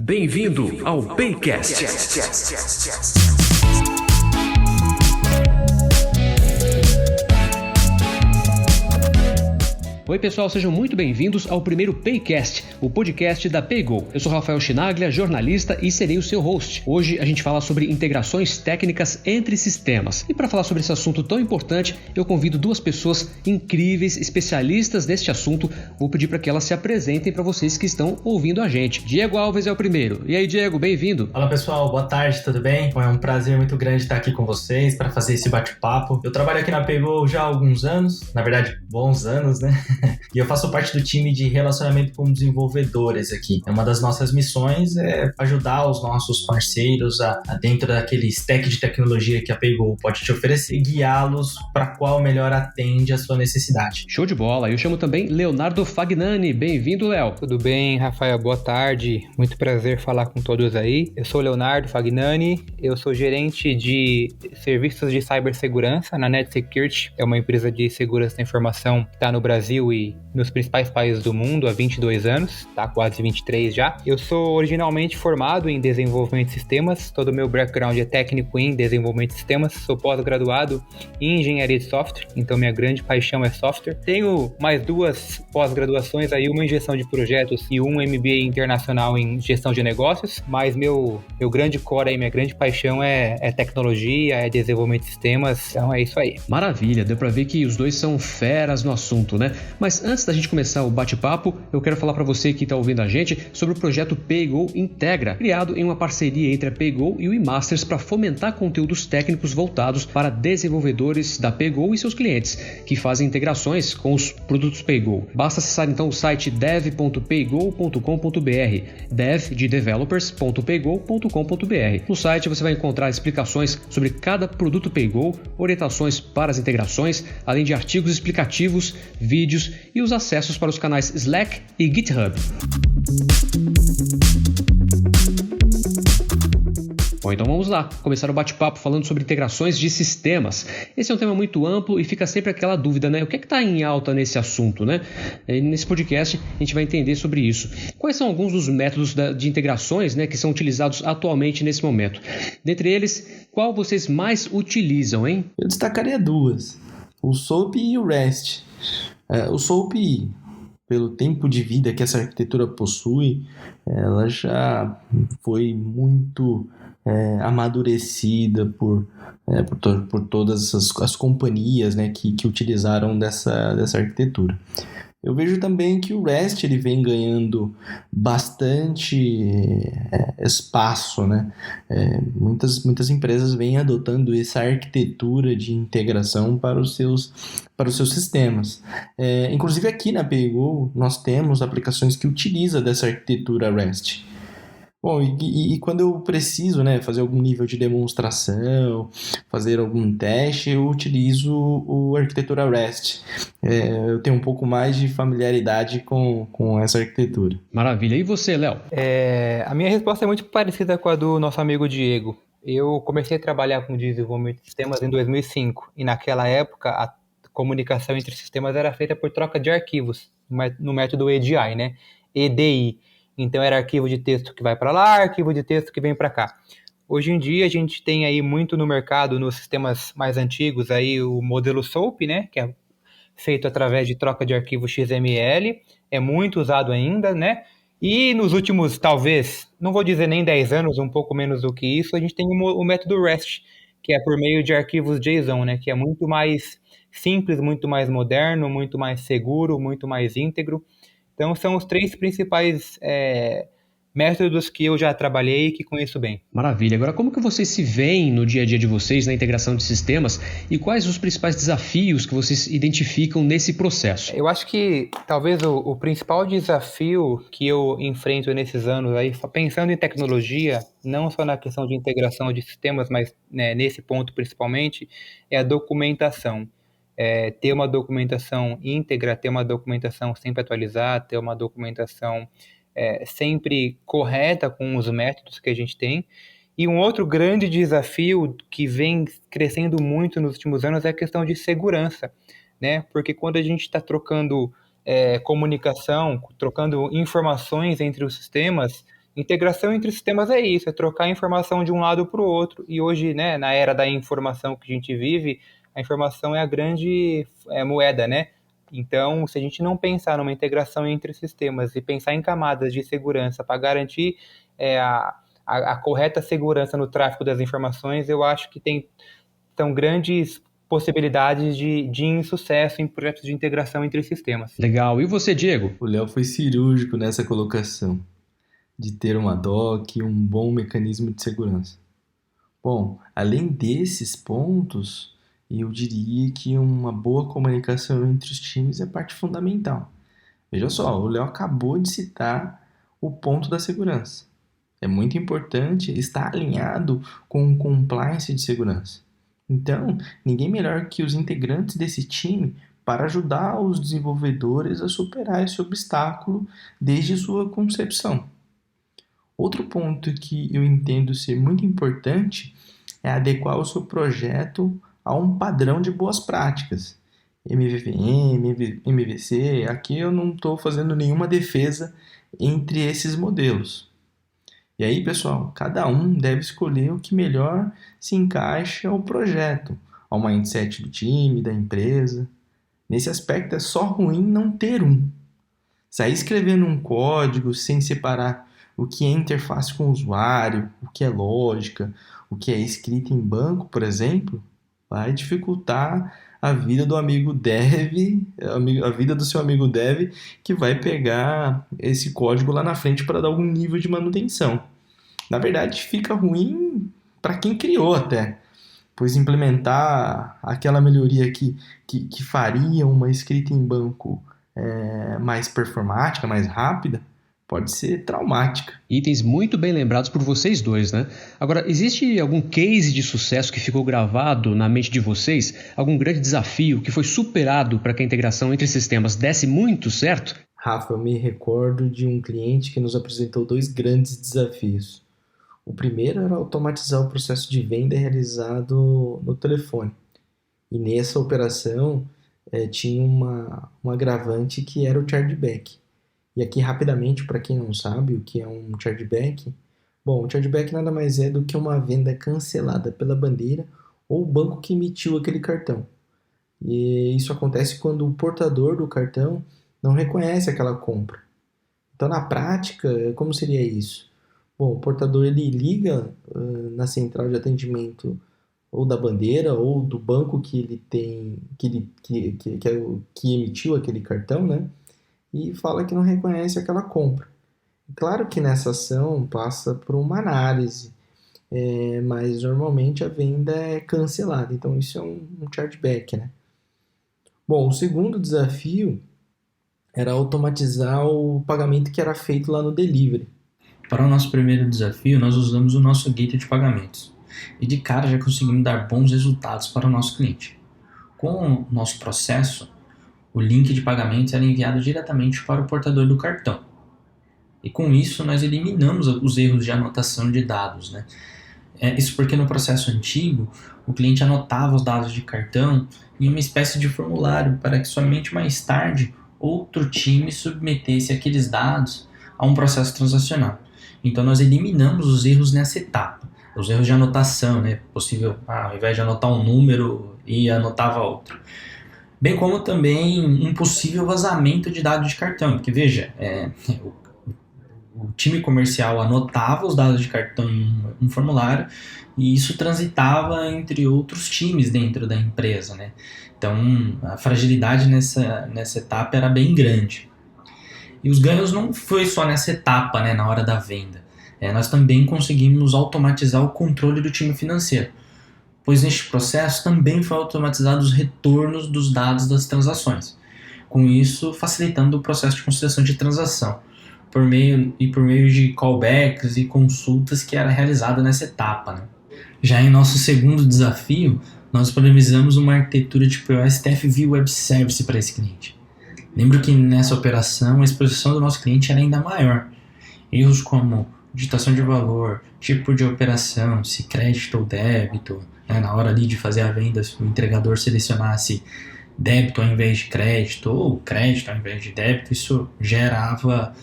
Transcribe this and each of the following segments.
Bem-vindo ao Paycast. Oi pessoal, sejam muito bem-vindos ao primeiro Paycast, o podcast da PayGo. Eu sou Rafael Chinaglia, jornalista e serei o seu host. Hoje a gente fala sobre integrações técnicas entre sistemas. E para falar sobre esse assunto tão importante, eu convido duas pessoas incríveis, especialistas neste assunto. Vou pedir para que elas se apresentem para vocês que estão ouvindo a gente. Diego Alves é o primeiro. E aí, Diego, bem-vindo. Fala pessoal, boa tarde, tudo bem? É um prazer muito grande estar aqui com vocês para fazer esse bate-papo. Eu trabalho aqui na PayGo já há alguns anos, na verdade, bons anos, né? E eu faço parte do time de relacionamento com desenvolvedores aqui. Uma das nossas missões é ajudar os nossos parceiros a dentro daquele stack de tecnologia que a PayGo pode te oferecer e guiá-los para qual melhor atende a sua necessidade. Show de bola! Eu chamo também Leonardo Fagnani. Bem-vindo, Léo. Tudo bem, Rafael? Boa tarde. Muito prazer falar com todos aí. Eu sou Leonardo Fagnani, eu sou gerente de serviços de cibersegurança na Net Security. É uma empresa de segurança da informação que está no Brasil e nos principais países do mundo há 22 anos, tá? Quase 23 já. Eu sou originalmente formado em desenvolvimento de sistemas, todo o meu background é técnico em desenvolvimento de sistemas, sou pós-graduado em engenharia de software, então minha grande paixão é software. Tenho mais duas pós-graduações aí, uma em gestão de projetos e um MBA internacional em gestão de negócios, mas meu grande core aí, minha grande paixão é tecnologia, é desenvolvimento de sistemas, então é isso aí. Maravilha, deu pra ver que os dois são feras no assunto, né? Mas antes da gente começar o bate-papo, eu quero falar para você que está ouvindo a gente sobre o projeto PayGo Integra, criado em uma parceria entre a PayGo e o eMasters para fomentar conteúdos técnicos voltados para desenvolvedores da PayGo e seus clientes, que fazem integrações com os produtos PayGo. Basta acessar então o site dev.paygo.com.br, dev de developers.paygo.com.br. No site você vai encontrar explicações sobre cada produto PayGo, orientações para as integrações, além de artigos explicativos, vídeos e os acessos para os canais Slack e GitHub. Bom, então vamos lá, começar o bate-papo falando sobre integrações de sistemas. Esse é um tema muito amplo e fica sempre aquela dúvida, né? O que é que está em alta nesse assunto, né? E nesse podcast a gente vai entender sobre isso. Quais são alguns dos métodos de integrações, né, que são utilizados atualmente nesse momento? Dentre eles, qual vocês mais utilizam, hein? Eu destacaria duas, o SOAP e o REST. O SOAP, pelo tempo de vida que essa arquitetura possui, ela já foi muito amadurecida por todas as companhias, né, que utilizaram dessa arquitetura. Eu vejo também que o REST ele vem ganhando bastante espaço, né? Muitas empresas vêm adotando essa arquitetura de integração para os seus sistemas. Inclusive aqui na PayGo nós temos aplicações que utilizam dessa arquitetura REST. Bom, e quando eu preciso, né, fazer algum nível de demonstração, fazer algum teste, eu utilizo a arquitetura REST. Eu tenho um pouco mais de familiaridade com essa arquitetura. Maravilha. E você, Léo? A minha resposta é muito parecida com a do nosso amigo Diego. Eu comecei a trabalhar com desenvolvimento de sistemas em 2005 e naquela época a comunicação entre sistemas era feita por troca de arquivos no método EDI, né? EDI. Então era arquivo de texto que vai para lá, arquivo de texto que vem para cá. Hoje em dia a gente tem aí muito no mercado, nos sistemas mais antigos, aí o modelo SOAP, né, que é feito através de troca de arquivo XML, é muito usado ainda, né? E nos últimos, talvez, não vou dizer nem 10 anos, um pouco menos do que isso, a gente tem o método REST, que é por meio de arquivos JSON, né, que é muito mais simples, muito mais moderno, muito mais seguro, muito mais íntegro. Então, são os três principais métodos que eu já trabalhei e que conheço bem. Maravilha. Agora, como que vocês se veem no dia a dia de vocês na integração de sistemas e quais os principais desafios que vocês identificam nesse processo? Eu acho que talvez o principal desafio que eu enfrento nesses anos, aí, pensando em tecnologia, não só na questão de integração de sistemas, mas né, nesse ponto principalmente, é a documentação. Ter uma documentação íntegra, ter uma documentação sempre atualizada, ter uma documentação sempre correta com os métodos que a gente tem. E um outro grande desafio que vem crescendo muito nos últimos anos é a questão de segurança, né? Porque quando a gente está trocando comunicação, trocando informações entre os sistemas, Integração entre sistemas é isso, é trocar informação de um lado para o outro. E hoje, né, na era da informação que a gente vive, a informação é a grande moeda, né? Então, se a gente não pensar numa integração entre sistemas e pensar em camadas de segurança para garantir a correta segurança no tráfego das informações, eu acho que são grandes possibilidades de insucesso em projetos de integração entre sistemas. Legal. E você, Diego? O Léo foi cirúrgico nessa colocação de ter uma DOC e um bom mecanismo de segurança. Bom, além desses pontos, eu diria que uma boa comunicação entre os times é parte fundamental. Veja só, o Léo acabou de citar o ponto da segurança. É muito importante estar alinhado com o compliance de segurança. Então, ninguém melhor que os integrantes desse time para ajudar os desenvolvedores a superar esse obstáculo desde sua concepção. Outro ponto que eu entendo ser muito importante é adequar o seu projeto a um padrão de boas práticas. MVVM, MVC, aqui eu não estou fazendo nenhuma defesa entre esses modelos. E aí, pessoal, cada um deve escolher o que melhor se encaixa ao projeto, ao mindset do time, da empresa. Nesse aspecto, é só ruim não ter um. Sair escrevendo um código sem separar o que é interface com o usuário, o que é lógica, o que é escrita em banco, por exemplo, vai dificultar a vida do amigo dev, a vida do seu amigo dev, que vai pegar esse código lá na frente para dar algum nível de manutenção. Na verdade, fica ruim para quem criou até, pois implementar aquela melhoria que faria uma escrita em banco mais performática, mais rápida, pode ser traumática. Itens muito bem lembrados por vocês dois, né? Agora, existe algum case de sucesso que ficou gravado na mente de vocês? Algum grande desafio que foi superado para que a integração entre sistemas desse muito certo? Rafa, eu me recordo de um cliente que nos apresentou 2 grandes desafios. O primeiro era automatizar o processo de venda realizado no telefone. E nessa operação tinha um agravante que era o chargeback. E aqui, rapidamente, para quem não sabe o que é um chargeback, bom, o chargeback nada mais é do que uma venda cancelada pela bandeira ou o banco que emitiu aquele cartão. E isso acontece quando o portador do cartão não reconhece aquela compra. Então, na prática, como seria isso? Bom, o portador ele liga na central de atendimento ou da bandeira ou do banco que ele tem, que emitiu aquele cartão, né? E fala que não reconhece aquela compra. Claro que nessa ação passa por uma análise, mas normalmente a venda é cancelada, então isso é um chargeback, né? Bom, o segundo desafio era automatizar o pagamento que era feito lá no delivery. Para o nosso primeiro desafio, nós usamos o nosso gateway de pagamentos e de cara já conseguimos dar bons resultados para o nosso cliente. Com o nosso processo, o link de pagamentos era enviado diretamente para o portador do cartão. E com isso nós eliminamos os erros de anotação de dados, né? Isso porque no processo antigo, o cliente anotava os dados de cartão em uma espécie de formulário para que somente mais tarde outro time submetesse aqueles dados a um processo transacional. Então nós eliminamos os erros nessa etapa, os erros de anotação, né? Possível, ao invés de anotar um número, anotava outro. Bem como também um possível vazamento de dados de cartão, porque veja, o time comercial anotava os dados de cartão em um formulário e isso transitava entre outros times dentro da empresa, né? Então a fragilidade nessa etapa era bem grande. E os ganhos não foi só nessa etapa, né, na hora da venda. Nós também conseguimos automatizar o controle do time financeiro, pois neste processo também foi automatizado os retornos dos dados das transações, com isso facilitando o processo de concessão de transação, por meio de callbacks e consultas que era realizada nessa etapa, né? Já em nosso segundo desafio, nós disponibilizamos uma arquitetura de POS TFV Web Service para esse cliente. Lembro que nessa operação a exposição do nosso cliente era ainda maior. Erros como digitação de valor, tipo de operação, se crédito ou débito, né, na hora ali de fazer a venda, se o entregador selecionasse débito ao invés de crédito ou crédito ao invés de débito, isso gerava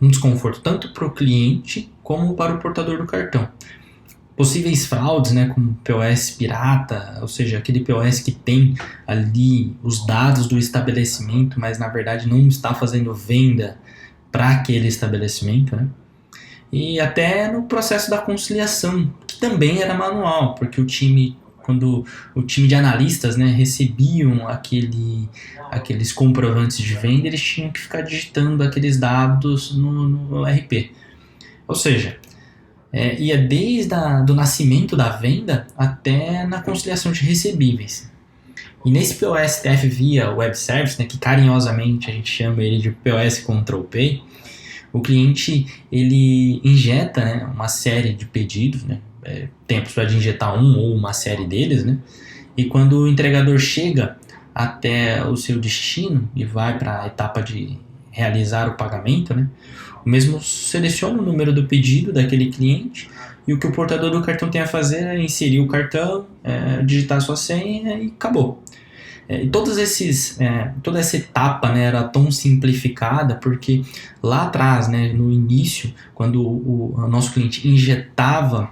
um desconforto tanto para o cliente como para o portador do cartão. Possíveis fraudes, né, como POS pirata, ou seja, aquele POS que tem ali os dados do estabelecimento, mas na verdade não está fazendo venda para aquele estabelecimento, né? E até no processo da conciliação, que também era manual, porque quando o time de analistas, né, recebiam aqueles comprovantes de venda, eles tinham que ficar digitando aqueles dados no RP. Ou seja, ia desde do nascimento da venda até na conciliação de recebíveis. E nesse POS TF via Web Service, né, que carinhosamente a gente chama ele de POS Control Pay, o cliente ele injeta, né, uma série de pedidos, né, tem a possibilidade de injetar um ou uma série deles, né, e quando o entregador chega até o seu destino e vai para a etapa de realizar o pagamento, né, o mesmo seleciona o número do pedido daquele cliente e o que o portador do cartão tem a fazer é inserir o cartão, digitar sua senha e acabou. E toda essa etapa, né, era tão simplificada porque lá atrás, né, no início, quando o nosso cliente injetava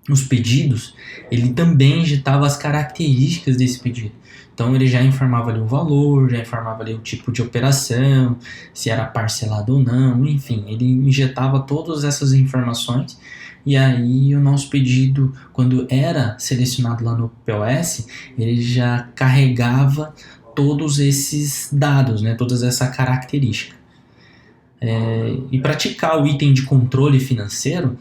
os pedidos, ele também injetava as características desse pedido. Então ele já informava ali o valor, já informava ali o tipo de operação, se era parcelado ou não, enfim, ele injetava todas essas informações e aí o nosso pedido, quando era selecionado lá no POS, ele já carregava todos esses dados, né, todas essa característica. E praticar o item de controle financeiro,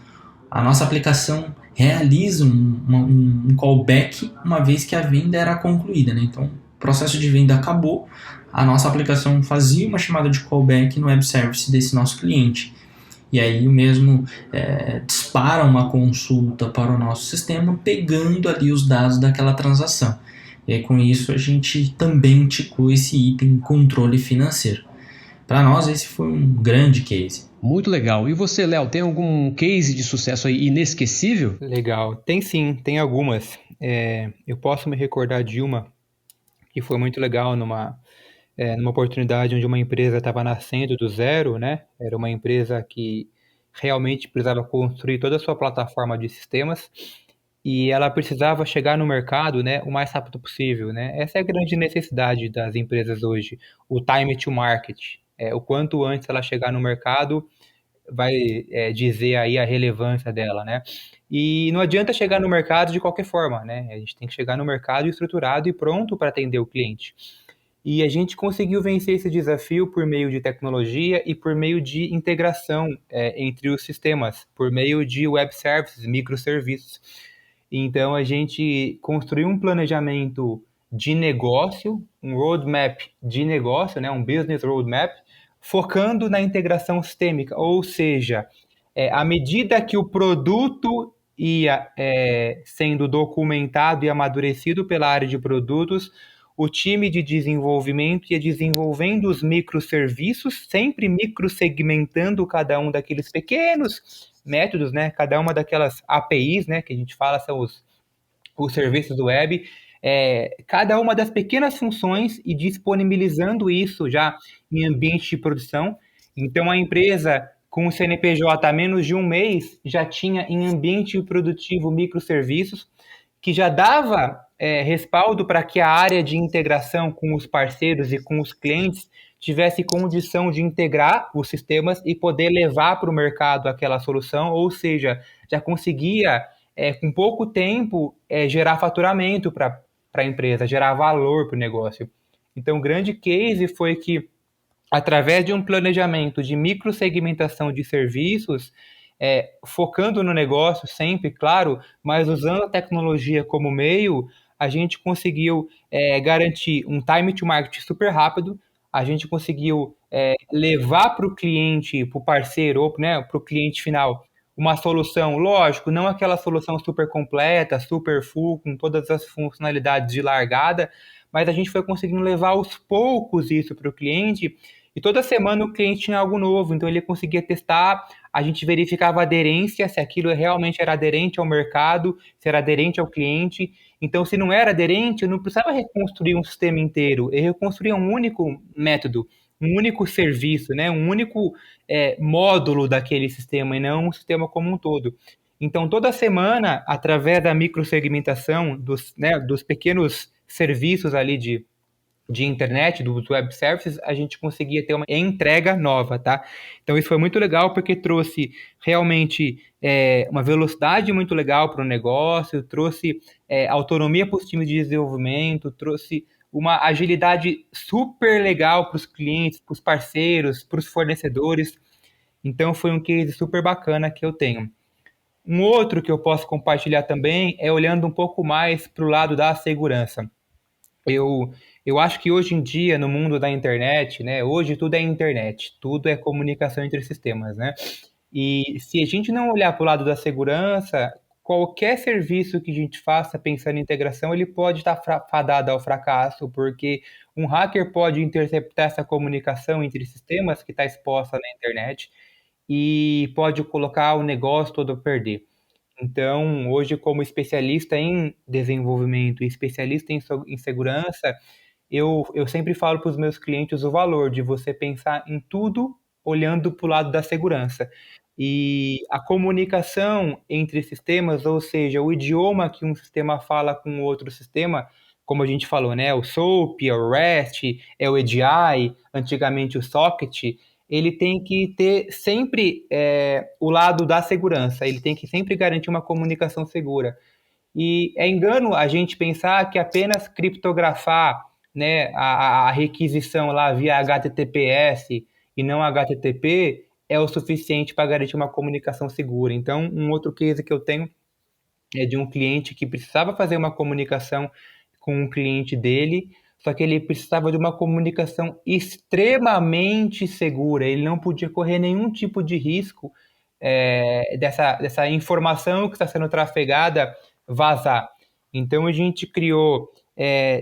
a nossa aplicação realiza um callback uma vez que a venda era concluída, né? Então, o processo de venda acabou, a nossa aplicação fazia uma chamada de callback no web service desse nosso cliente. E aí o mesmo dispara uma consulta para o nosso sistema, pegando ali os dados daquela transação. E aí, com isso a gente também ticou esse item controle financeiro. Para nós esse foi um grande case. Muito legal. E você, Léo, tem algum case de sucesso aí inesquecível? Legal. Tem sim, tem algumas. Eu posso me recordar de uma que foi muito legal numa oportunidade onde uma empresa estava nascendo do zero, né? Era uma empresa que realmente precisava construir toda a sua plataforma de sistemas e ela precisava chegar no mercado, né, o mais rápido possível, né? Essa é a grande necessidade das empresas hoje, o time to market. O quanto antes ela chegar no mercado vai dizer aí a relevância dela, né? E não adianta chegar no mercado de qualquer forma, né? A gente tem que chegar no mercado estruturado e pronto para atender o cliente. E a gente conseguiu vencer esse desafio por meio de tecnologia e por meio de integração entre os sistemas, por meio de web services, microserviços. Então, a gente construiu um planejamento de negócio, um roadmap de negócio, né, um business roadmap, focando na integração sistêmica, ou seja, à medida que o produto ia sendo documentado e amadurecido pela área de produtos, o time de desenvolvimento ia desenvolvendo os microserviços, sempre microsegmentando cada um daqueles pequenos métodos, né? Cada uma daquelas APIs, né, que a gente fala são os serviços do web, cada uma das pequenas funções e disponibilizando isso já em ambiente de produção. Então, a empresa com o CNPJ há menos de um mês já tinha em ambiente produtivo microserviços que já dava respaldo para que a área de integração com os parceiros e com os clientes tivesse condição de integrar os sistemas e poder levar para o mercado aquela solução, ou seja, já conseguia, com pouco tempo, gerar faturamento para a empresa, gerar valor para o negócio. Então, o grande case foi que, através de um planejamento de microsegmentação de serviços, focando no negócio sempre, claro, mas usando a tecnologia como meio, a gente conseguiu garantir um time to market super rápido, a gente conseguiu levar para o cliente, para o parceiro, ou né, para o cliente final, uma solução, lógico, não aquela solução super completa, super full, com todas as funcionalidades de largada, mas a gente foi conseguindo levar aos poucos isso para o cliente, e toda semana o cliente tinha algo novo, então ele conseguia testar, a gente verificava a aderência, se aquilo realmente era aderente ao mercado, se era aderente ao cliente. Então, se não era aderente, eu não precisava reconstruir um sistema inteiro, eu reconstruía um único método, um único serviço, né? Um único módulo daquele sistema e não um sistema como um todo. Então, toda semana, através da microsegmentação dos pequenos serviços ali de internet, dos web services, a gente conseguia ter uma entrega nova, tá? Então isso foi muito legal porque trouxe realmente uma velocidade muito legal para o negócio, trouxe autonomia para os times de desenvolvimento, trouxe uma agilidade super legal para os clientes, para os parceiros, para os fornecedores. Então foi um case super bacana que eu tenho. Um outro que eu posso compartilhar também é olhando um pouco mais para o lado da segurança. Eu acho que hoje em dia, no mundo da internet, né? Hoje tudo é internet, tudo é comunicação entre sistemas, né? E se a gente não olhar para o lado da segurança, qualquer serviço que a gente faça pensando em integração, ele pode estar fadado ao fracasso, porque um hacker pode interceptar essa comunicação entre sistemas que está exposta na internet e pode colocar o negócio todo a perder. Então, hoje, como especialista em desenvolvimento e especialista em segurança, eu sempre falo para os meus clientes o valor de você pensar em tudo olhando para o lado da segurança. E a comunicação entre sistemas, ou seja, o idioma que um sistema fala com outro sistema, como a gente falou, né? O SOAP, é o REST, é o EDI, antigamente o Socket, ele tem que ter sempre o lado da segurança, ele tem que sempre garantir uma comunicação segura. E é engano a gente pensar que apenas criptografar, né, a requisição lá via HTTPS e não HTTP é o suficiente para garantir uma comunicação segura. Então, um outro case que eu tenho é de um cliente que precisava fazer uma comunicação com um cliente dele, só que ele precisava de uma comunicação extremamente segura, ele não podia correr nenhum tipo de risco dessa informação que está sendo trafegada vazar. Então a gente criou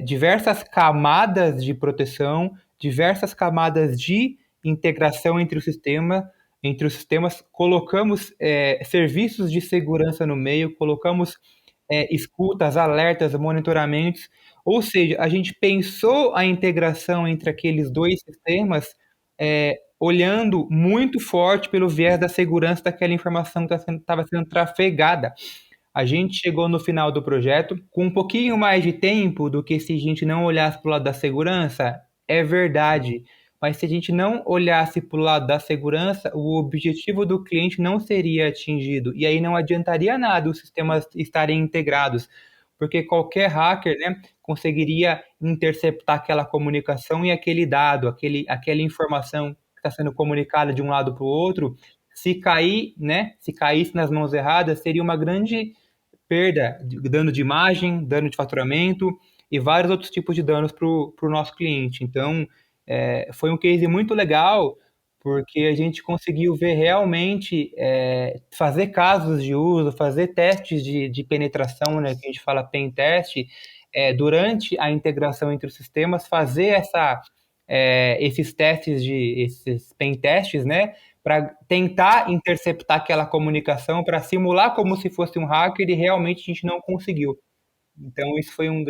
diversas camadas de proteção, diversas camadas de integração entre os sistemas, colocamos serviços de segurança no meio, colocamos escutas, alertas, monitoramentos, ou seja, a gente pensou a integração entre aqueles dois sistemas olhando muito forte pelo viés da segurança daquela informação que estava sendo trafegada. A gente chegou no final do projeto com um pouquinho mais de tempo do que se a gente não olhasse para o lado da segurança, é verdade. Mas se a gente não olhasse para o lado da segurança, o objetivo do cliente não seria atingido. E aí não adiantaria nada os sistemas estarem integrados, porque qualquer hacker, né, conseguiria interceptar aquela comunicação e aquele dado, aquela informação que está sendo comunicada de um lado para o outro. Se cair, né, se caísse nas mãos erradas, seria uma grande perda, dano de imagem, dano de faturamento e vários outros tipos de danos para o nosso cliente. Então, foi um case muito legal, porque a gente conseguiu ver realmente, fazer casos de uso, fazer testes de penetração, né, que a gente fala pen test, durante a integração entre os sistemas, fazer esses pen testes, né, para tentar interceptar aquela comunicação, para simular como se fosse um hacker e realmente a gente não conseguiu. Então isso foi um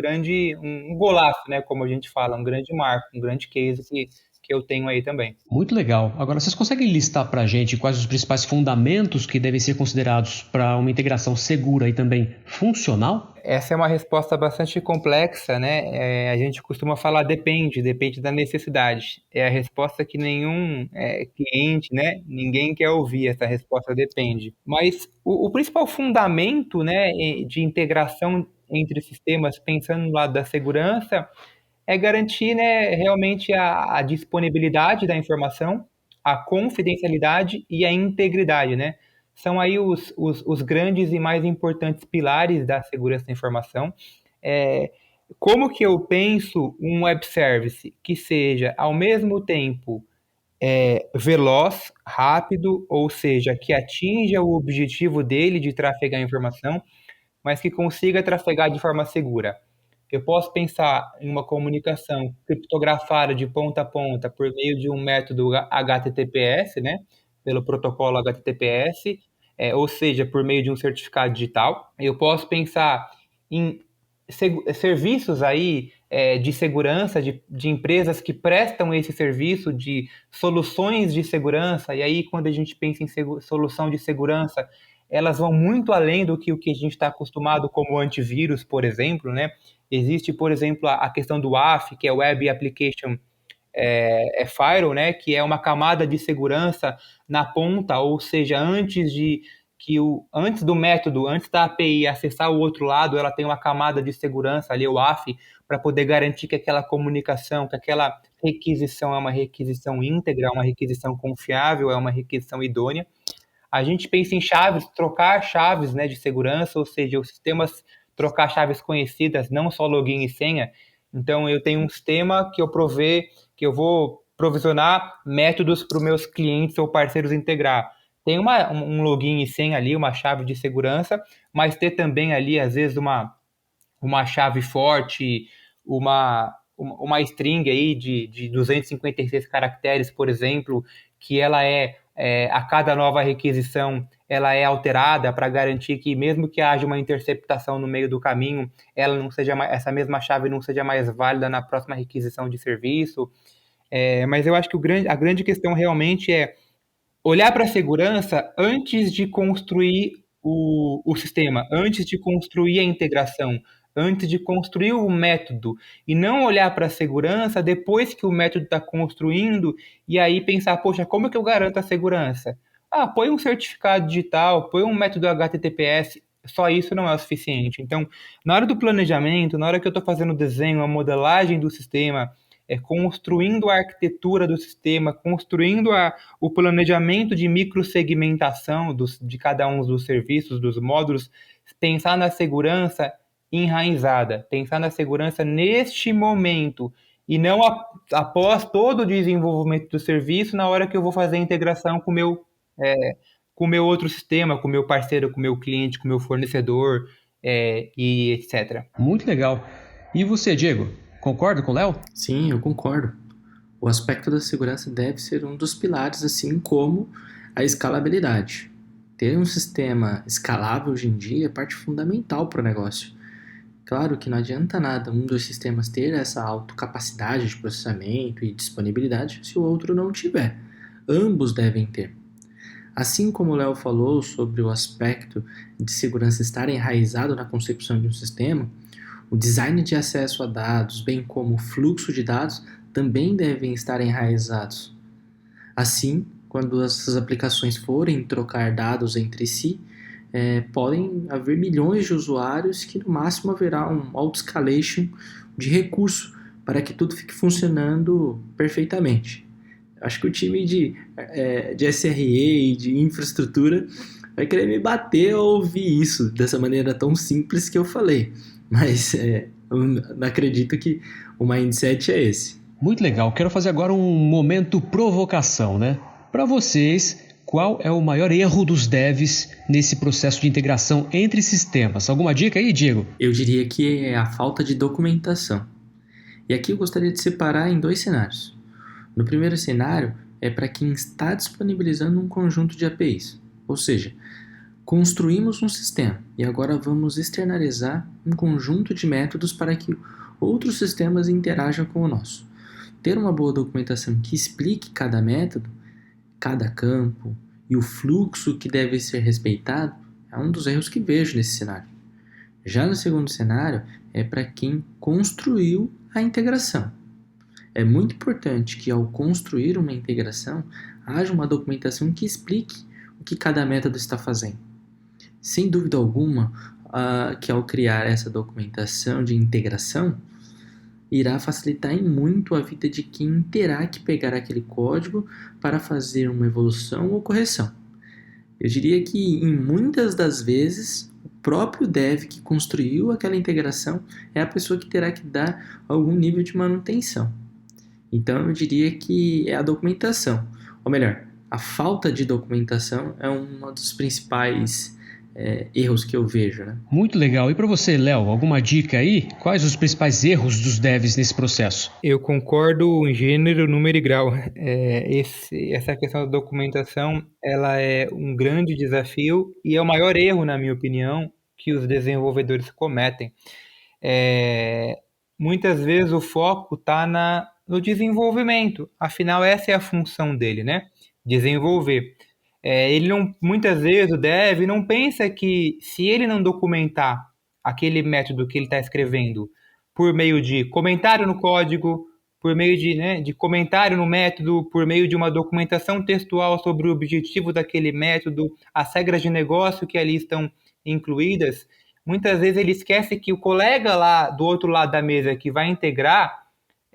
golaço, né, como a gente fala, um grande marco, um grande case que eu tenho aí também. Muito legal. Agora, vocês conseguem listar para a gente quais os principais fundamentos que devem ser considerados para uma integração segura e também funcional? Essa é uma resposta bastante complexa, né? A gente costuma falar depende da necessidade. É a resposta que nenhum cliente, né? Ninguém quer ouvir essa resposta depende. Mas o principal fundamento, né, de integração entre sistemas, pensando no lado da segurança, é garantir, né, realmente a disponibilidade da informação, a confidencialidade e a integridade, né? São aí os grandes e mais importantes pilares da segurança da informação. Como que eu penso um web service que seja, ao mesmo tempo, veloz, rápido, ou seja, que atinja o objetivo dele de trafegar informação, mas que consiga trafegar de forma segura? Eu posso pensar em uma comunicação criptografada de ponta a ponta por meio de um método HTTPS, né? Pelo protocolo HTTPS, ou seja, por meio de um certificado digital. Eu posso pensar em serviços aí de segurança, de empresas que prestam esse serviço de soluções de segurança, e aí quando a gente pensa em solução de segurança, elas vão muito além do que o que a gente está acostumado como antivírus, por exemplo, né? Existe, por exemplo, a questão do WAF, que é Web Application Firewall, né, que é uma camada de segurança na ponta, ou seja, antes do método, antes da API acessar o outro lado, ela tem uma camada de segurança ali, o WAF, para poder garantir que aquela comunicação, que aquela requisição é uma requisição íntegra, é uma requisição confiável, é uma requisição idônea. A gente pensa em chaves, trocar chaves, né, de segurança, ou seja, os sistemas trocar chaves conhecidas, não só login e senha. Então, eu tenho um sistema que eu vou provisionar métodos para os meus clientes ou parceiros integrar. Tem um login e senha ali, uma chave de segurança, mas ter também ali, às vezes, uma chave forte, uma string aí de 256 caracteres, por exemplo, que ela a cada nova requisição, ela é alterada para garantir que, mesmo que haja uma interceptação no meio do caminho, ela não seja essa mesma chave não seja mais válida na próxima requisição de serviço. Mas eu acho que a grande questão realmente é olhar para a segurança antes de construir o sistema, antes de construir a integração, antes de construir o método, e não olhar para a segurança depois que o método está construindo e aí pensar, poxa, como é que eu garanto a segurança? Põe um certificado digital, põe um método HTTPS, só isso não é o suficiente. Então, na hora do planejamento, na hora que eu estou fazendo o desenho, a modelagem do sistema, construindo a arquitetura do sistema, construindo o planejamento de microsegmentação de cada um dos serviços, dos módulos, pensar na segurança enraizada, pensar na segurança neste momento e não após todo o desenvolvimento do serviço, na hora que eu vou fazer a integração com o meu outro sistema, com o meu parceiro, com o meu cliente, com o meu fornecedor, e etc. Muito legal. E você, Diego, concorda com o Léo? Sim, eu concordo. O aspecto da segurança deve ser um dos pilares, assim como a escalabilidade. Ter um sistema escalável hoje em dia é parte fundamental para o negócio. Claro que não adianta nada um dos sistemas ter essa autocapacidade de processamento e disponibilidade se o outro não tiver. Ambos devem ter. Assim como o Léo falou sobre o aspecto de segurança estar enraizado na concepção de um sistema, o design de acesso a dados, bem como o fluxo de dados, também devem estar enraizados. Assim, quando essas aplicações forem trocar dados entre si, podem haver milhões de usuários que no máximo haverá um auto-escalation de recurso para que tudo fique funcionando perfeitamente. Acho que o time de SRE e de infraestrutura vai querer me bater ao ouvir isso dessa maneira tão simples que eu falei. Mas eu não acredito que o mindset é esse. Muito legal. Quero fazer agora um momento provocação, né? Para vocês, qual é o maior erro dos devs nesse processo de integração entre sistemas? Alguma dica aí, Diego? Eu diria que é a falta de documentação. E aqui eu gostaria de separar em 2 cenários. No primeiro cenário, é para quem está disponibilizando um conjunto de APIs. Ou seja, construímos um sistema e agora vamos externalizar um conjunto de métodos para que outros sistemas interajam com o nosso. Ter uma boa documentação que explique cada método, cada campo e o fluxo que deve ser respeitado é um dos erros que vejo nesse cenário. Já no segundo cenário, é para quem construiu a integração. É muito importante que ao construir uma integração, haja uma documentação que explique o que cada método está fazendo. Sem dúvida alguma, que ao criar essa documentação de integração, irá facilitar em muito a vida de quem terá que pegar aquele código para fazer uma evolução ou correção. Eu diria que, em muitas das vezes, o próprio dev que construiu aquela integração é a pessoa que terá que dar algum nível de manutenção. Então, eu diria que é a documentação. Ou melhor, a falta de documentação é um dos principais erros que eu vejo, né? Muito legal. E para você, Léo, alguma dica aí? Quais os principais erros dos devs nesse processo? Eu concordo em gênero, número e grau. Essa questão da documentação, ela é um grande desafio e é o maior erro, na minha opinião, que os desenvolvedores cometem. muitas vezes o foco está no desenvolvimento. Afinal, essa é a função dele, né? Desenvolver. Ele não, muitas vezes o dev não pensa que se ele não documentar aquele método que ele está escrevendo por meio de comentário no código, por meio de, né, de comentário no método, por meio de uma documentação textual sobre o objetivo daquele método, as regras de negócio que ali estão incluídas, muitas vezes ele esquece que o colega lá do outro lado da mesa que vai integrar,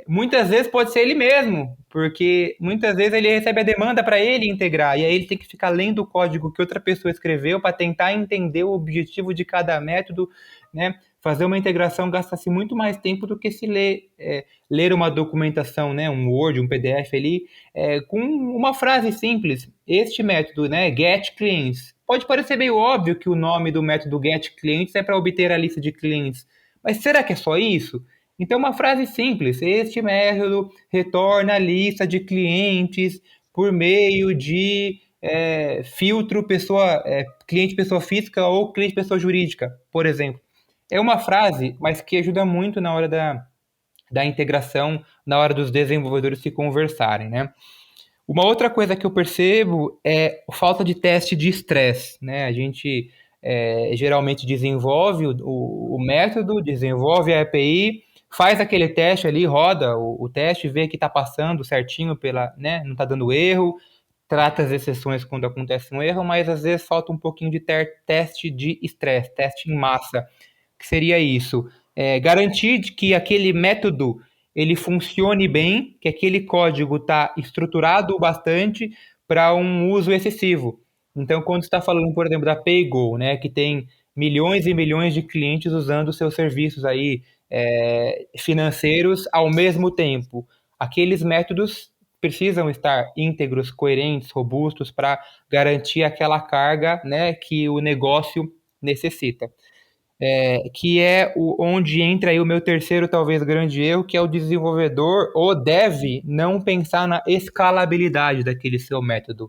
muitas vezes pode ser ele mesmo, porque muitas vezes ele recebe a demanda para ele integrar, e aí ele tem que ficar lendo o código que outra pessoa escreveu para tentar entender o objetivo de cada método, né? Fazer uma integração gasta-se muito mais tempo do que se ler uma documentação, né? Um Word, um PDF ali, com uma frase simples. Este método, né? Get clients. Pode parecer meio óbvio que o nome do método get clients é para obter a lista de clientes, mas será que é só isso? Então, uma frase simples: este método retorna a lista de clientes por meio de filtro cliente pessoa física ou cliente pessoa jurídica, por exemplo. É uma frase, mas que ajuda muito na hora da integração, na hora dos desenvolvedores se conversarem, né? Uma outra coisa que eu percebo é a falta de teste de estresse, né? A gente geralmente desenvolve o método, desenvolve a API, faz aquele teste ali, roda o teste, vê que está passando certinho né? Não está dando erro, trata as exceções quando acontece um erro, mas às vezes falta um pouquinho de teste de estresse, teste em massa. Que seria isso? Garantir que aquele método ele funcione bem, que aquele código está estruturado o bastante para um uso excessivo. Então, quando você está falando, por exemplo, da PayGo, né, que tem milhões e milhões de clientes usando seus serviços aí, financeiros ao mesmo tempo, aqueles métodos precisam estar íntegros, coerentes, robustos para garantir aquela carga, né, que o negócio necessita. Que é onde entra aí o meu terceiro, talvez, grande erro, que é o desenvolvedor ou deve não pensar na escalabilidade daquele seu método.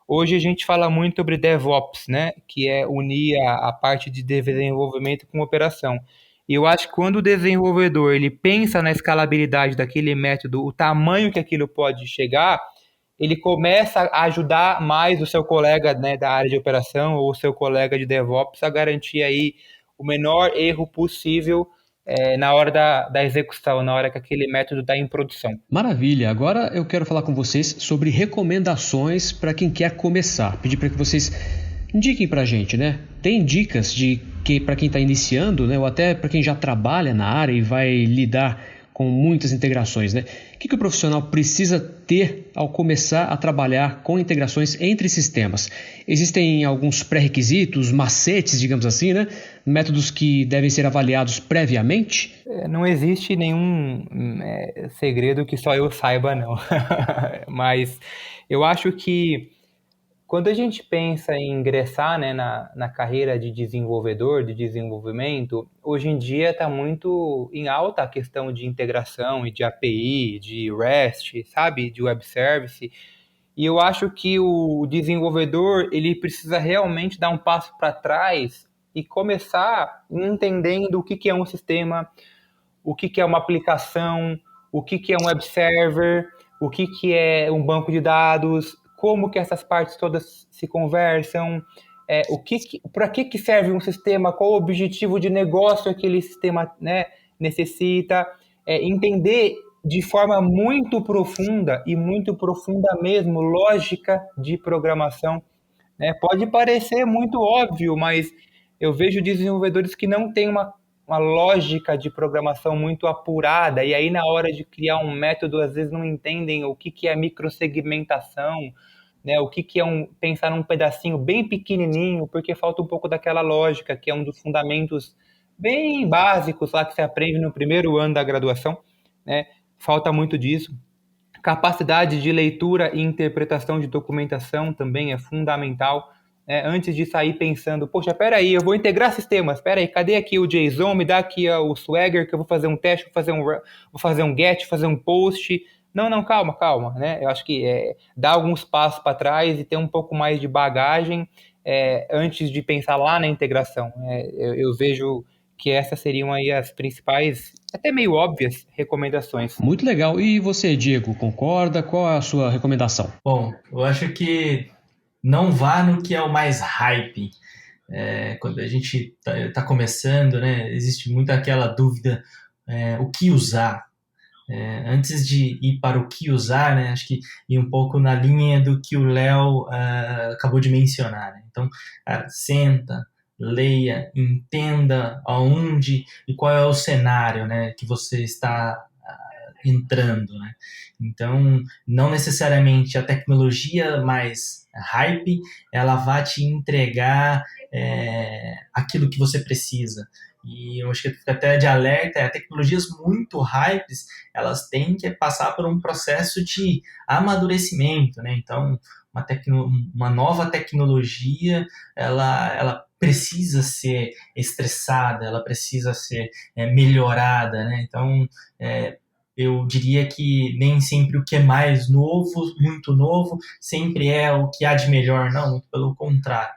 Hoje a gente fala muito sobre DevOps, né? Que é unir a parte de desenvolvimento com operação. E eu acho que quando o desenvolvedor ele pensa na escalabilidade daquele método, o tamanho que aquilo pode chegar, ele começa a ajudar mais o seu colega, né, da área de operação ou o seu colega de DevOps a garantir aí o menor erro possível na hora da execução, na hora que aquele método está em produção. Maravilha! Agora eu quero falar com vocês sobre recomendações para quem quer começar. Pedir para que vocês indiquem para a gente, né? Tem dicas para quem está iniciando, né? Ou até para quem já trabalha na área e vai lidar com muitas integrações, né? O que o profissional precisa ter ao começar a trabalhar com integrações entre sistemas? Existem alguns pré-requisitos, macetes, digamos assim, né? Métodos que devem ser avaliados previamente? Não existe nenhum segredo que só eu saiba, não. Mas eu acho que quando a gente pensa em ingressar, né, na carreira de desenvolvedor, de desenvolvimento, hoje em dia está muito em alta a questão de integração e de API, de REST, sabe, de web service. E eu acho que o desenvolvedor ele precisa realmente dar um passo para trás e começar entendendo o que é um sistema, o que é uma aplicação, o que é um web server, o que é um banco de dados, como que essas partes todas se conversam, para que serve um sistema, qual o objetivo de negócio aquele sistema, né, necessita, entender de forma muito profunda, e muito profunda mesmo, lógica de programação, né? Pode parecer muito óbvio, mas eu vejo desenvolvedores que não têm uma lógica de programação muito apurada, e aí na hora de criar um método, às vezes não entendem o que é microsegmentação, né? O que é pensar num pedacinho bem pequenininho, porque falta um pouco daquela lógica, que é um dos fundamentos bem básicos lá que se aprende no primeiro ano da graduação, né? Falta muito disso. Capacidade de leitura e interpretação de documentação também é fundamental. Antes de sair pensando, poxa, peraí, eu vou integrar sistemas, peraí, cadê aqui o JSON, me dá aqui o Swagger, que eu vou fazer um teste, vou fazer um get, fazer um post. Não, calma, né? Eu acho que dar alguns passos para trás e ter um pouco mais de bagagem antes de pensar lá na integração. Eu vejo que essas seriam aí as principais até meio óbvias recomendações. Muito legal. E você, Diego, concorda? Qual é a sua recomendação? Bom, eu acho que não vá no que é o mais hype. Quando a gente tá começando, né, existe muito aquela dúvida, o que usar. Antes de ir para o que usar, né, acho que ir um pouco na linha do que o Léo acabou de mencionar. Né? Então, senta, leia, entenda aonde e qual é o cenário, né, que você está entrando. Né? Então, não necessariamente a tecnologia mais hype, ela vai te entregar aquilo que você precisa. E eu acho que fica até de alerta, tecnologias muito hypes, elas têm que passar por um processo de amadurecimento, né? Então, uma nova tecnologia, ela precisa ser estressada, ela precisa ser melhorada, né? Então, eu diria que nem sempre o que é mais novo, muito novo, sempre é o que há de melhor, não, muito pelo contrário.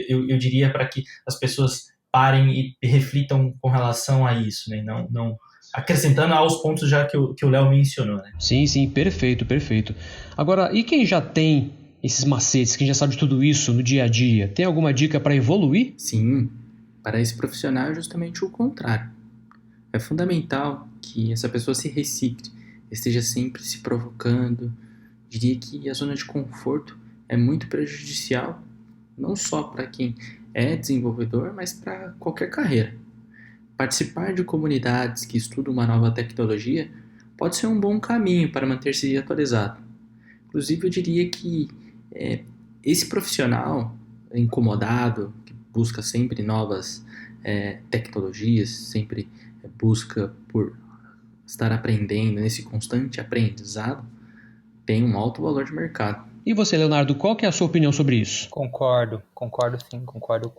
Eu diria para que as pessoas parem e reflitam com relação a isso, né? Não acrescentando aos pontos já que o Léo mencionou, né? Sim, sim, perfeito, perfeito. Agora, e quem já tem esses macetes, quem já sabe tudo isso no dia a dia, tem alguma dica para evoluir? Sim, para esse profissional é justamente o contrário. É fundamental que essa pessoa se recicle, esteja sempre se provocando. Diria que a zona de conforto é muito prejudicial, não só para quem é desenvolvedor, mas para qualquer carreira. Participar de comunidades que estudam uma nova tecnologia pode ser um bom caminho para manter-se atualizado. Inclusive, eu diria que esse profissional incomodado, que busca sempre novas tecnologias, sempre busca por estar aprendendo, nesse constante aprendizado, tem um alto valor de mercado. E você, Leonardo, qual que é a sua opinião sobre isso? Concordo sim, concordo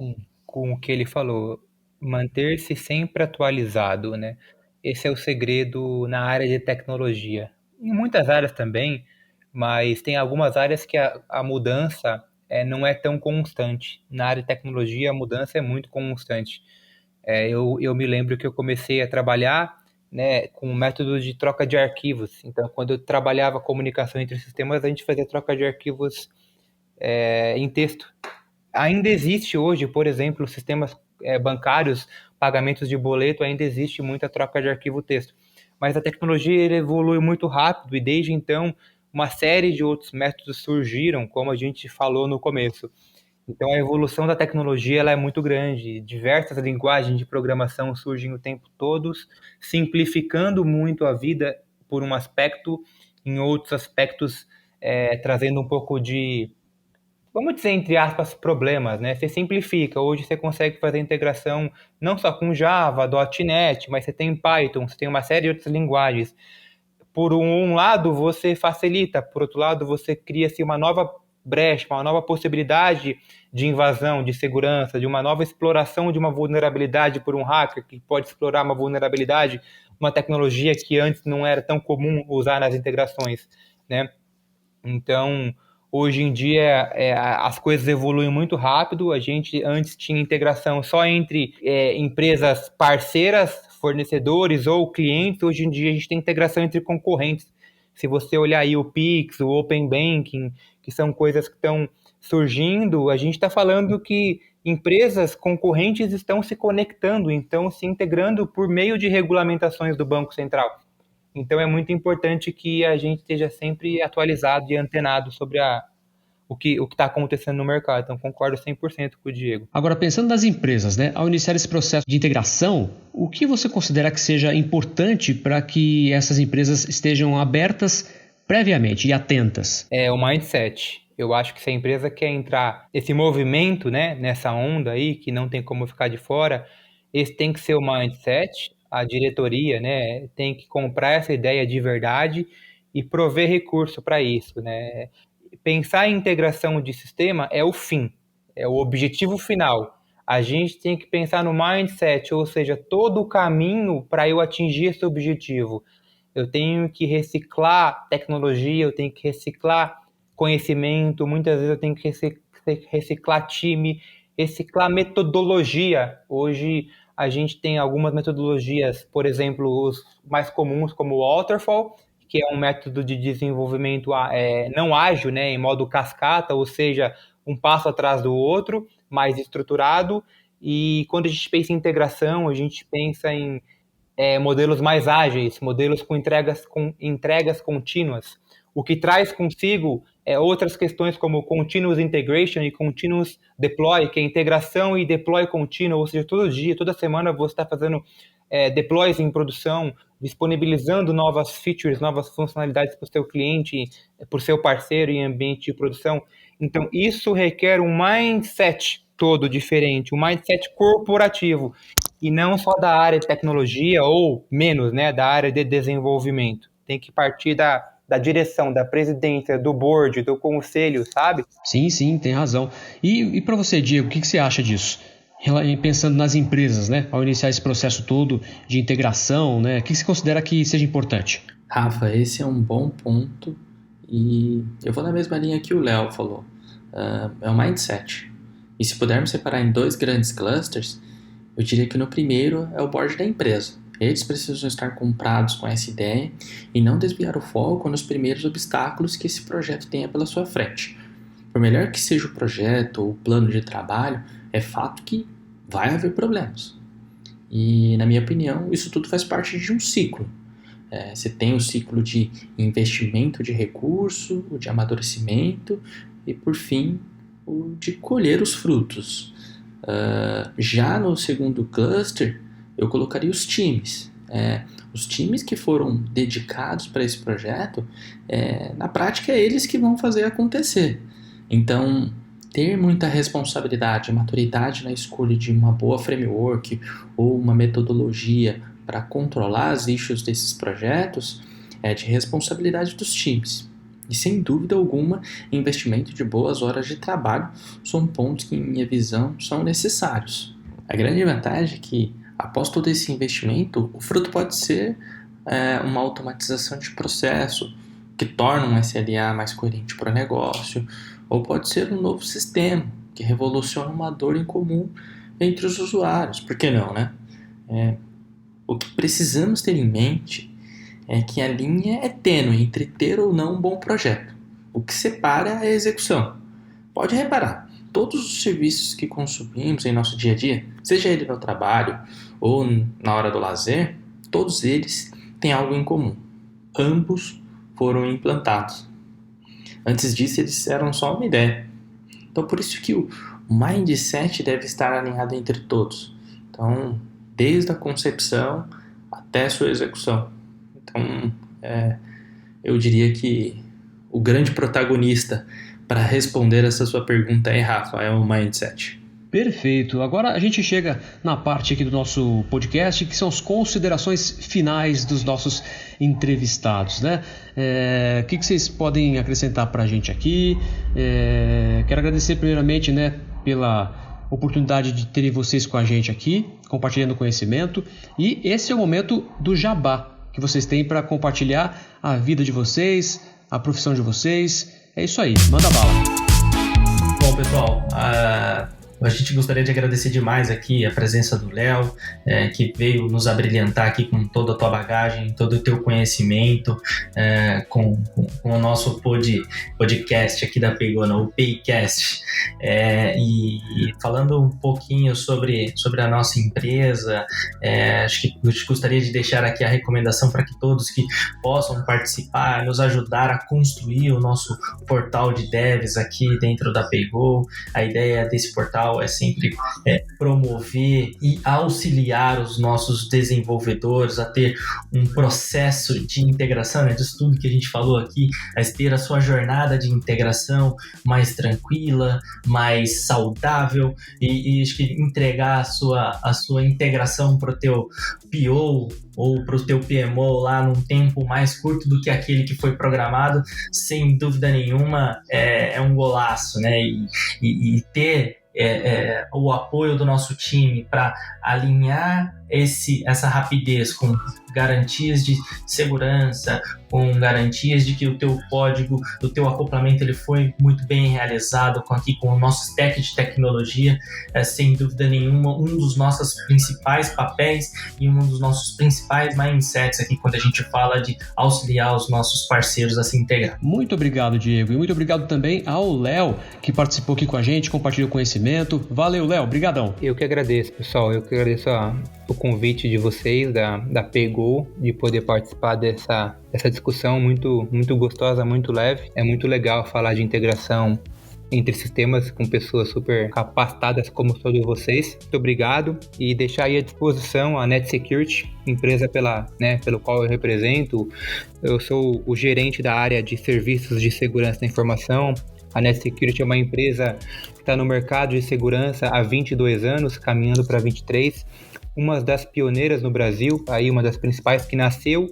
com o que ele falou. Manter-se sempre atualizado, né? Esse é o segredo na área de tecnologia. Em muitas áreas também, mas tem algumas áreas que a mudança não é tão constante. Na área de tecnologia, a mudança é muito constante. Eu me lembro que eu comecei a trabalhar, né, com o método de troca de arquivos. Então, quando eu trabalhava comunicação entre sistemas, a gente fazia troca de arquivos em texto. Ainda existe hoje, por exemplo, sistemas bancários, pagamentos de boleto, ainda existe muita troca de arquivo texto. Mas a tecnologia evolui muito rápido e desde então uma série de outros métodos surgiram, como a gente falou no começo. Então a evolução da tecnologia ela é muito grande, diversas linguagens de programação surgem o tempo todo, simplificando muito a vida por um aspecto, em outros aspectos trazendo um pouco de, vamos dizer, entre aspas, problemas, né? Você simplifica, hoje você consegue fazer integração não só com Java, .NET, mas você tem Python, você tem uma série de outras linguagens. Por um lado, você facilita, por outro lado, você cria-se uma nova brecha, uma nova possibilidade de invasão, de segurança, de uma nova exploração de uma vulnerabilidade por um hacker que pode explorar uma vulnerabilidade, uma tecnologia que antes não era tão comum usar nas integrações, né? Então, hoje em dia, as coisas evoluem muito rápido. A gente antes tinha integração só entre empresas parceiras, fornecedores ou clientes. Hoje em dia, a gente tem integração entre concorrentes. Se você olhar aí o Pix, o Open Banking, que são coisas que estão surgindo, a gente está falando que empresas concorrentes estão se conectando, então se integrando por meio de regulamentações do Banco Central. Então é muito importante que a gente esteja sempre atualizado e antenado sobre o que está acontecendo no mercado. Então concordo 100% com o Diego. Agora, pensando nas empresas, né, ao iniciar esse processo de integração, o que você considera que seja importante para que essas empresas estejam abertas previamente e atentas? É o mindset. Eu acho que se a empresa quer entrar nesse movimento, né, nessa onda aí, que não tem como ficar de fora, esse tem que ser o mindset. A diretoria, né, tem que comprar essa ideia de verdade e prover recurso para isso, né? Pensar em integração de sistema é o fim, é o objetivo final. A gente tem que pensar no mindset, ou seja, todo o caminho para eu atingir esse objetivo. Eu tenho que reciclar tecnologia, eu tenho que reciclar conhecimento, muitas vezes eu tenho que reciclar time, reciclar metodologia. Hoje a gente tem algumas metodologias, por exemplo, os mais comuns como o Waterfall, que é um método de desenvolvimento não ágil, né, em modo cascata, ou seja, um passo atrás do outro, mais estruturado. E quando a gente pensa em integração, a gente pensa em modelos mais ágeis, modelos com entregas contínuas, o que traz consigo outras questões como Continuous Integration e Continuous Deploy, que é integração e deploy contínuo, ou seja, todo dia, toda semana você está fazendo deploys em produção, disponibilizando novas features, novas funcionalidades para o seu cliente, para o seu parceiro em ambiente de produção. Então, isso requer um mindset todo diferente, um mindset corporativo, e não só da área de tecnologia, ou menos, né, da área de desenvolvimento. Tem que partir da direção, da presidência, do board, do conselho, sabe? Sim, tem razão. E para você, Diego, o que você acha disso? Pensando nas empresas, né, ao iniciar esse processo todo de integração, né, o que você considera que seja importante? Rafa, esse é um bom ponto e eu vou na mesma linha que o Léo falou. É o mindset. E se pudermos separar em 2 grandes clusters, eu diria que no primeiro é o board da empresa. Eles precisam estar comprados com essa ideia e não desviar o foco nos primeiros obstáculos que esse projeto tenha pela sua frente. Por melhor que seja o projeto ou o plano de trabalho, é fato que vai haver problemas. E, na minha opinião, isso tudo faz parte de um ciclo. Você tem o ciclo de investimento de recurso, o de amadurecimento e, por fim, o de colher os frutos. Já no segundo cluster, eu colocaria os times. Os times que foram dedicados para esse projeto, na prática é eles que vão fazer acontecer. Então, ter muita responsabilidade, maturidade na escolha de uma boa framework ou uma metodologia para controlar as issues desses projetos é de responsabilidade dos times. E sem dúvida alguma, investimento de boas horas de trabalho são pontos que, em minha visão, são necessários. A grande vantagem é que, após todo esse investimento, o fruto pode ser uma automatização de processo que torna um SLA mais coerente para o negócio, ou pode ser um novo sistema que revoluciona uma dor em comum entre os usuários. Por que não, né? O que precisamos ter em mente é que a linha é tênue entre ter ou não um bom projeto. O que separa é a execução. Pode reparar, todos os serviços que consumimos em nosso dia a dia, seja ele no trabalho ou na hora do lazer, todos eles têm algo em comum. Ambos foram implantados. Antes disso, eles eram só uma ideia. Então, por isso que o mindset deve estar alinhado entre todos. Então, desde a concepção até a sua execução. Então, eu diria que o grande protagonista para responder essa sua pergunta aí, Rafa, é o mindset. Perfeito. Agora a gente chega na parte aqui do nosso podcast, que são as considerações finais dos nossos entrevistados, né? O que vocês podem acrescentar para a gente aqui? Quero agradecer primeiramente, né, pela oportunidade de terem vocês com a gente aqui, compartilhando conhecimento. E esse é o momento do jabá que vocês têm para compartilhar a vida de vocês, a profissão de vocês. É isso aí, manda bala. Bom, pessoal, a gente gostaria de agradecer demais aqui a presença do Léo, que veio nos abrilhantar aqui com toda a tua bagagem, todo o teu conhecimento, com o nosso podcast aqui da Pegona, o Paycast, e falando um pouquinho sobre a nossa empresa. Acho que eu gostaria de deixar aqui a recomendação para que todos que possam participar, nos ajudar a construir o nosso portal de devs aqui dentro da Paygo. A ideia desse portal é sempre promover e auxiliar os nossos desenvolvedores a ter um processo de integração, né, disso tudo que a gente falou aqui, a ter a sua jornada de integração mais tranquila, mais saudável, e acho que entregar a sua integração para o teu PO ou para o teu PMO lá num tempo mais curto do que aquele que foi programado, sem dúvida nenhuma, é um golaço, né? E ter o apoio do nosso time para alinhar essa rapidez com garantias de segurança, com garantias de que o teu código, o teu acoplamento ele foi muito bem realizado com o nosso stack de tecnologia, sem dúvida nenhuma, um dos nossos principais papéis e um dos nossos principais mindsets aqui quando a gente fala de auxiliar os nossos parceiros a se integrar. Muito obrigado, Diego, e muito obrigado também ao Léo, que participou aqui com a gente, compartilhou conhecimento. Valeu, Léo, brigadão. Eu que agradeço, pessoal, eu que agradeço o convite de vocês, da PayGo, de poder participar dessa discussão muito, muito gostosa, muito leve. É muito legal falar de integração entre sistemas com pessoas super capacitadas como todos vocês. Muito obrigado e deixar aí à disposição a NetSecurity, empresa pelo qual eu represento. Eu sou o gerente da área de serviços de segurança da informação. A NetSecurity é uma empresa que está no mercado de segurança há 22 anos, caminhando para 23. Uma das pioneiras no Brasil, aí uma das principais, que nasceu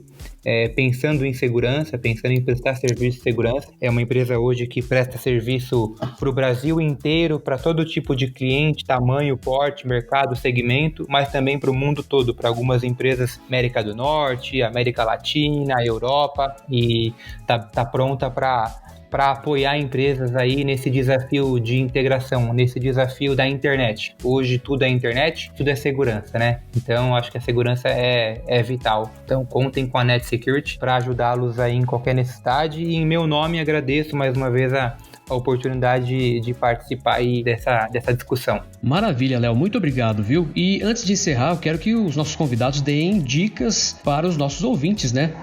pensando em segurança, pensando em prestar serviço de segurança. É uma empresa hoje que presta serviço para o Brasil inteiro, para todo tipo de cliente, tamanho, porte, mercado, segmento, mas também para o mundo todo, para algumas empresas América do Norte, América Latina, Europa, e tá pronta para apoiar empresas aí nesse desafio de integração, nesse desafio da internet. Hoje tudo é internet, tudo é segurança, né? Então acho que a segurança é vital. Então contem com a NetSecurity para ajudá-los aí em qualquer necessidade, e em meu nome agradeço mais uma vez a oportunidade de participar aí dessa discussão. Maravilha, Léo, muito obrigado, viu? E antes de encerrar, eu quero que os nossos convidados deem dicas para os nossos ouvintes, né?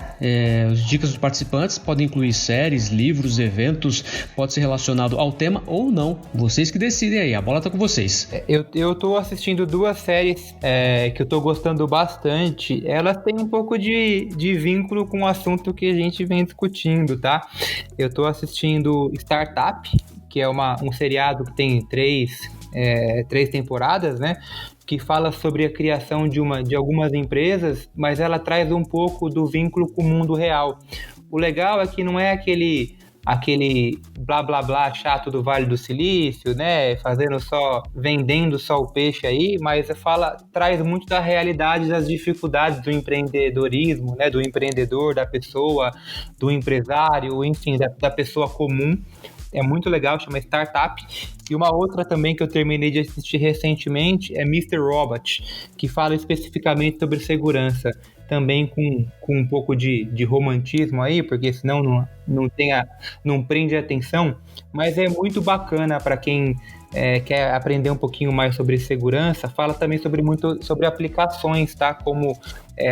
As dicas dos participantes podem incluir séries, livros, eventos, pode ser relacionado ao tema ou não. Vocês que decidem aí, a bola tá com vocês. Eu tô assistindo 2 séries que eu tô gostando bastante. Elas têm um pouco de vínculo com o assunto que a gente vem discutindo, tá? Eu tô assistindo Startup, que é um seriado que tem 3 temporadas, né? Que fala sobre a criação de algumas empresas, mas ela traz um pouco do vínculo com o mundo real. O legal é que não é aquele blá blá blá chato do Vale do Silício, né? Vendendo só o peixe aí, mas traz muito da realidade, das dificuldades do empreendedorismo, né? Do empreendedor, da pessoa, do empresário, enfim, da pessoa comum. É muito legal, chama Startup. E uma outra também que eu terminei de assistir recentemente é Mr. Robot, que fala especificamente sobre segurança. Também com um pouco de romantismo aí, porque senão não prende a atenção. Mas é muito bacana para quem quer aprender um pouquinho mais sobre segurança. Fala também sobre aplicações, tá? Como,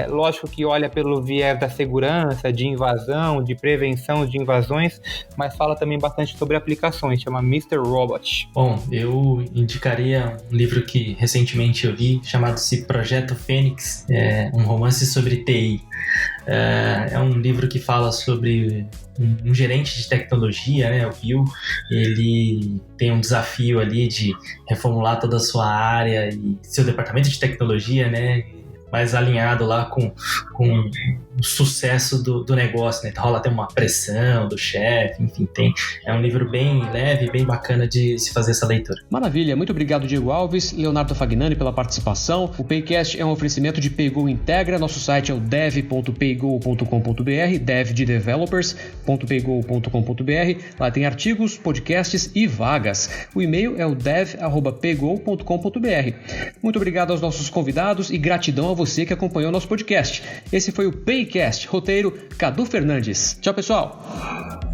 lógico que olha pelo viés da segurança, de invasão, de prevenção de invasões, mas fala também bastante sobre aplicações, chama Mr. Robot. Bom, eu indicaria um livro que recentemente eu li, chamado-se Projeto Fênix, um romance sobre TI. É um livro que fala sobre um gerente de tecnologia, né, o Bill. Ele tem um desafio ali de reformular toda a sua área e seu departamento de tecnologia, né, mais alinhado lá com o sucesso do negócio, né? Rola até uma pressão do chefe, enfim, é um livro bem leve, bem bacana de se fazer essa leitura. Maravilha, muito obrigado, Diego Alves, Leonardo Fagnani pela participação. O Paycast é um oferecimento de PayGo Integra, nosso site é o dev.paygo.com.br, dev de developers.paygo.com.br, lá tem artigos, podcasts e vagas. O e-mail é o dev@paygo.com.br. Muito obrigado aos nossos convidados e gratidão a você que acompanhou o nosso podcast. Esse foi o Paycast, roteiro Cadu Fernandes. Tchau, pessoal!